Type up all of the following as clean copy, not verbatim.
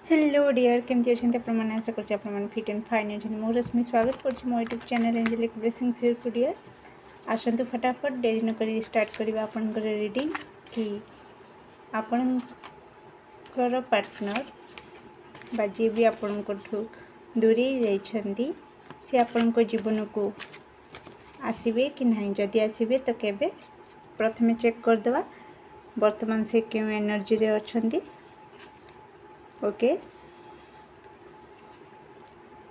Hello dear केमती अच्छे आपने आशा कर फिट एंड फाइन अच्छे मो रश्मि स्वागत कर मो YouTube channel angelic blessing share to dear आसतु फटाफट डेरी न कर स्टार्ट करवा आपनकर रीडिंग कि आपनकर पार्टनर बा जी भी आपंठू दूरी जाइछंती से आपण जीवन को आसबे कि नहीं जदि आसबे तो केबे प्रथमे चेक करदे वर्तमान से क्यों एनर्जी रे अछंती ओके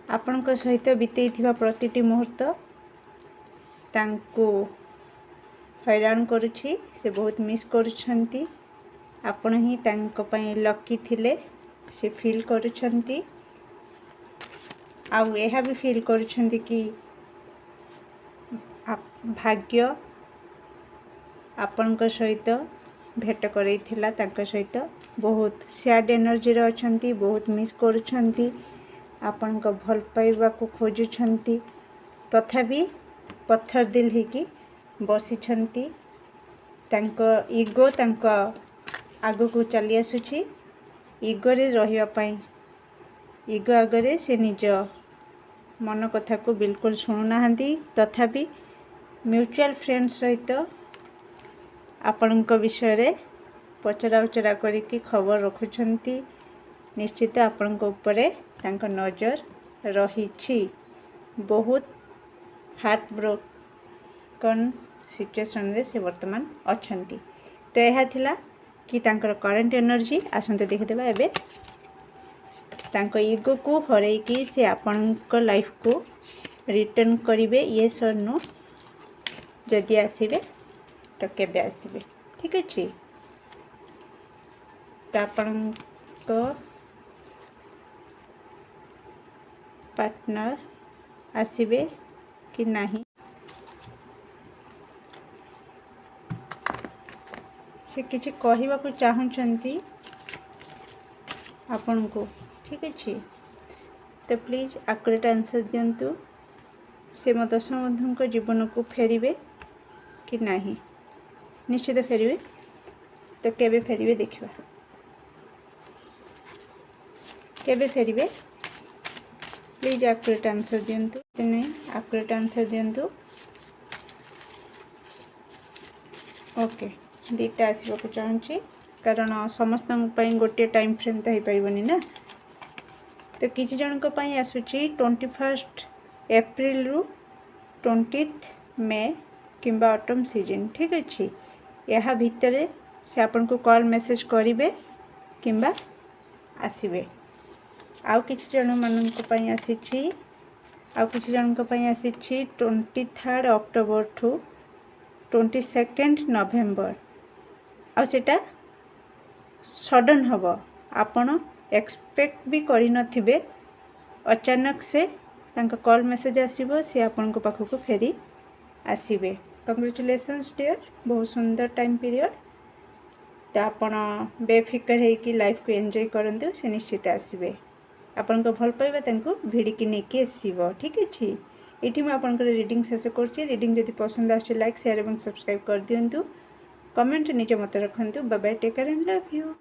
आपण सहित बीतई प्रतिटी मुहूर्त तांको हैरान करुछि से बहुत मिस करुछंती आपण ही तांको पई लकी थिले से फील करुछंती आउ एहा भी फील करुछंती कि भाग्य आपण सहित भेट करैथिला तांको सहित बहुत सैड एनर्जी रे अछंती बहुत मिस करुछंती आपण को भल पाइबा को खोजुछंती तथापि पत्थर दिल होगी बसीछंती तांको ईगो तांको आगो को चली आसुछि ईगो रे रहिबा पई ईगो आगरे से निज मन कथा को बिल्कुल सुनु नाहंती तथापि म्यूचुअल फ्रेंड सहित आपण विषय रे पचरा उचरा करिकी खबर रखुछंती निश्चित आपण उपरे तांको नजर रही बहुत हार्ट ब्रोकन सिचुएशन रे से वर्तमान अछंती तो यह थिला कि तांकर करंट एनर्जी आसंते देखिदेबा एबे तांको ईगो को हरैकी से आपण लाइफ को रिटर्न करिवे येस और नो जदि आसीबे तो केबे आसीबे ठीक अछि तो आपण को पार्टनर आसीबे कि नहीं से किछि कहिबा को चाहूचंती आपन को ठीक अछि तो प्लीज एक्यूरेट आंसर दियंतु से मो दर्शक बंधु को जीवन को फेरिबे कि नहीं निश्चित फेरिबे तो केबे फेरिबे देखिबा केबे फेरिबे प्लीज एक्यूरेट आंसर दियंतु नहीं एक्यूरेट आंसर दियंतु ओके दीटा आसवा को चाहूँगी कारण समस्त गोटे टाइम फ्रेम तो हो पारबनी ना तो किसी जन आसूची 21 एप्रिल रु 20 मे किंबा ऑटम सीजन ठीक अच्छे यह भितर से आपन को कॉल मेसेज करेंगे किंबा आसबे आउ किछि जन मानक पई आसीछि आउ किछि जनक पई आसीछि 23 अक्टोबर ठू 22 नवेम्बर आ सेटा सडन हबो आपण एक्सपेक्ट भी करि नथिबे अचानक से तांका कॉल मेसेज आसीबो से आपण को पाखो को फेरी आसीबे कांग्रेचुलेशंस डियर बहुत सुंदर टाइम पीरियड तो आपण बेफिकर है कि लाइफ को एंजॉय करंतु से निश्चित आसीबे आपण को भल पाइबा तांको भिडिकी नेकी आसीबो ठीक अछि एठी मैं आपण को रीडिंग शेष करछि रीडिंग जदि पसंद आछे लाइक शेयर एवं सब्सक्राइब कर दियंतु कमेंट नीचे मत रखंतु bye bye take care and love you.